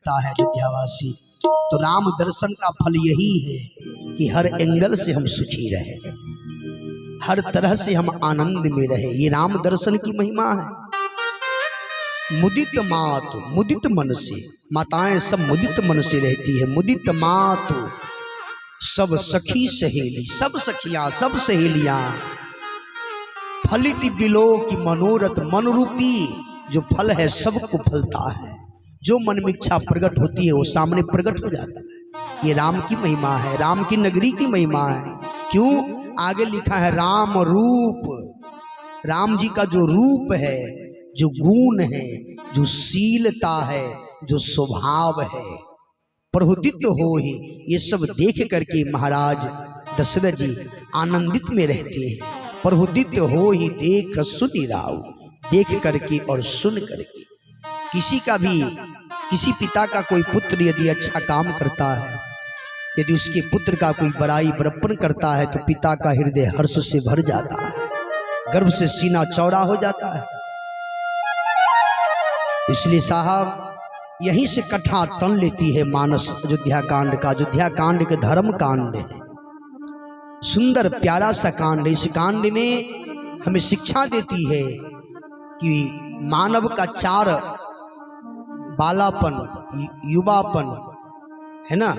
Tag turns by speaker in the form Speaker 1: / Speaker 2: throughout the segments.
Speaker 1: करता है अयोध्यावासी, तो राम दर्शन का फल यही है कि हर एंगल से हम सुखी रहे, हर तरह से हम आनंद में रहे। ये राम दर्शन की महिमा है। मुदित मात, मुदित मन से, माताएं सब मुदित मन से रहती है। मुदित मात सब सखी सहेली, सब सखियां सब सहेलियां। फलित बिलो की मनोरथ, मन रूपी जो फल है सबको फलता है। जो मन में इच्छा प्रकट होती है वो सामने प्रकट हो जाता है। ये राम की महिमा है, राम की नगरी की महिमा है। क्यों? आगे लिखा है राम रूप, राम जी का जो रूप है, जो गुण है, जो शीलता है, जो स्वभाव है, प्रहुदित हो ही, ये सब देख करके महाराज दशरथ जी आनंदित में रहते हैं। प्रहुदित हो ही देख सुनि राव, देख करके और सुन करके। किसी का भी, किसी पिता का कोई पुत्र यदि अच्छा काम करता है, यदि उसके पुत्र का कोई बड़ाई बड़प्पन करता है, तो पिता का हृदय हर्ष से भर जाता है, गर्व से सीना चौड़ा हो जाता है। इसलिए साहब यहीं से कथा तन लेती है मानस अयोध्या कांड का। अयोध्या कांड के धर्म कांड है, सुंदर प्यारा सा कांड। इस कांड में हमें शिक्षा देती है कि मानव का चार, बालापन, युवापन है ना,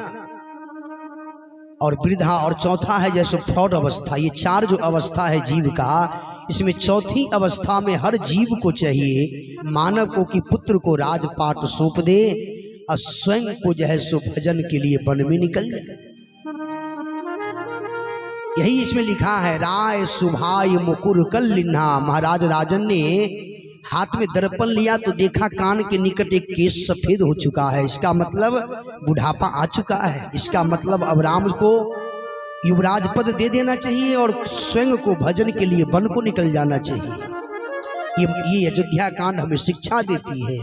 Speaker 1: और वृद्धा, और चौथा है जैसे प्रौढ़ अवस्था। ये चार जो अवस्था है जीव का, इसमें चौथी अवस्था में हर जीव को चाहिए मानव को कि पुत्र को राजपाट सौंप दे और स्वयं को जो है सो भजन के लिए वन में निकल जाए। यही इसमें लिखा है, राय सुभाय मुकुर कल लिन्हा। महाराज राजन ने हाथ में दर्पण लिया तो देखा कान के निकट एक केश सफेद हो चुका है। इसका मतलब बुढ़ापा आ चुका है। इसका मतलब अब राम को युवराज पद दे देना चाहिए और स्वयं को भजन के लिए वन को निकल जाना चाहिए। ये अयोध्या कांड हमें शिक्षा देती है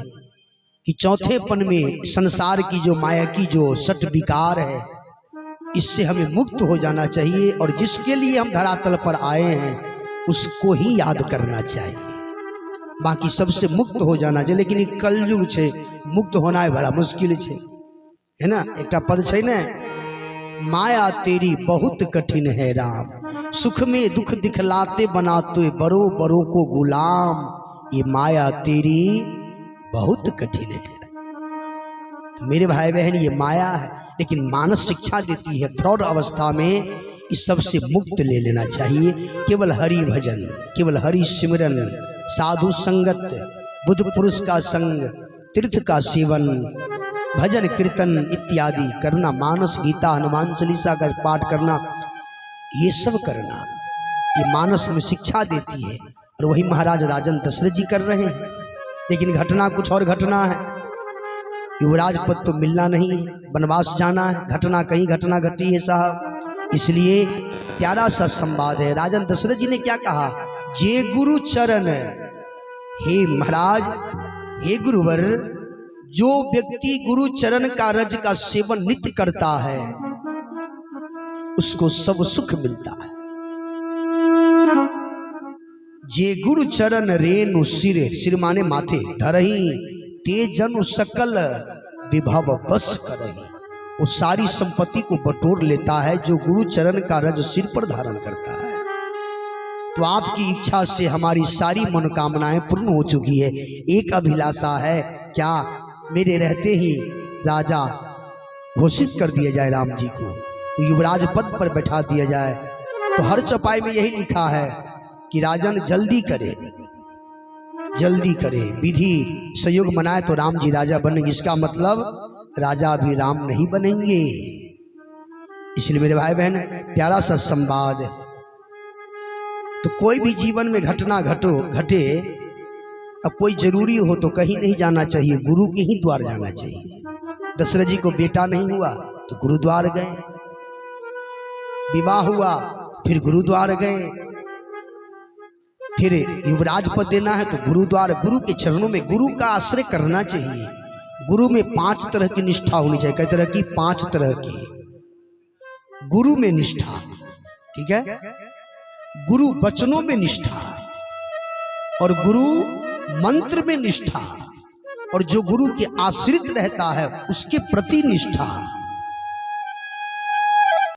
Speaker 1: कि चौथेपन में संसार की जो माया की जो सट विकार है, इससे हमें मुक्त हो जाना चाहिए और जिसके लिए हम धरातल पर आए हैं उसको ही याद करना चाहिए, बाकी सबसे मुक्त हो जाना चाहिए। लेकिन एक कलयुग छे, मुक्त होना है बड़ा मुश्किल छे, है ना। एक पद छे ना, माया तेरी बहुत कठिन है राम, सुख में दुख दिखलाते बनाते बरो बरो को गुलाम। ये माया तेरी बहुत कठिन है। तो मेरे भाई बहन, ये माया है, लेकिन मानस शिक्षा देती है प्रौढ़ अवस्था में इस सब से मुक्त ले लेना चाहिए। केवल हरि भजन, केवल हरि सिमरन, साधु संगत, बुद्ध पुरुष का संग, तीर्थ का सेवन, भजन कीर्तन इत्यादि करना, मानस गीता हनुमान चालीसा का पाठ करना, ये सब करना, ये मानस में शिक्षा देती है। और वही महाराज राजन दशरथ जी कर रहे हैं। लेकिन घटना कुछ और घटना है। युवराज पद तो मिलना नहीं है, वनवास जाना है, घटना कहीं घटना घटी है साहब। इसलिए प्यारा सा संवाद है। राजन दशरथ जी ने क्या कहा, जे गुरु चरण, हे महाराज, हे गुरुवर, जो व्यक्ति गुरु चरण का रज का सेवन नित्य करता है उसको सब सुख मिलता है। जे गुरु चरण रेणु सिर, सिर माने माथे, धरही ते जनु सकल विभव बस करही। वो सारी संपत्ति को बटोर लेता है जो गुरु चरण का रज सिर पर धारण करता है। तो आपकी इच्छा से हमारी सारी मनोकामनाएं पूर्ण हो चुकी है। एक अभिलाषा है, क्या मेरे रहते ही राजा घोषित कर दिया जाए राम जी को, तो युवराज पद पर बैठा दिया जाए। तो हर चौपाई में यही लिखा है कि राजन जल्दी करे, जल्दी करे, विधि संयोग मनाए तो राम जी राजा बनेंगे। इसका मतलब राजा भी राम नहीं बनेंगे। इसलिए मेरे भाई बहन, प्यारा सा संवाद। तो कोई भी जीवन में घटना घटे, अब कोई जरूरी हो तो कहीं नहीं जाना चाहिए, गुरु के ही द्वार जाना चाहिए। दशरथ जी को बेटा नहीं हुआ तो गुरुद्वार गए, विवाह हुआ फिर गुरुद्वार गए, फिर युवराज पद देना है तो गुरुद्वार, गुरु के चरणों में गुरु का आश्रय करना चाहिए। गुरु में 5 तरह की निष्ठा होनी चाहिए। कई तरह की? 5 तरह की। गुरु में निष्ठा, ठीक है, गुरु वचनों में निष्ठा, और गुरु मंत्र में निष्ठा, और जो गुरु के आश्रित रहता है उसके प्रति निष्ठा।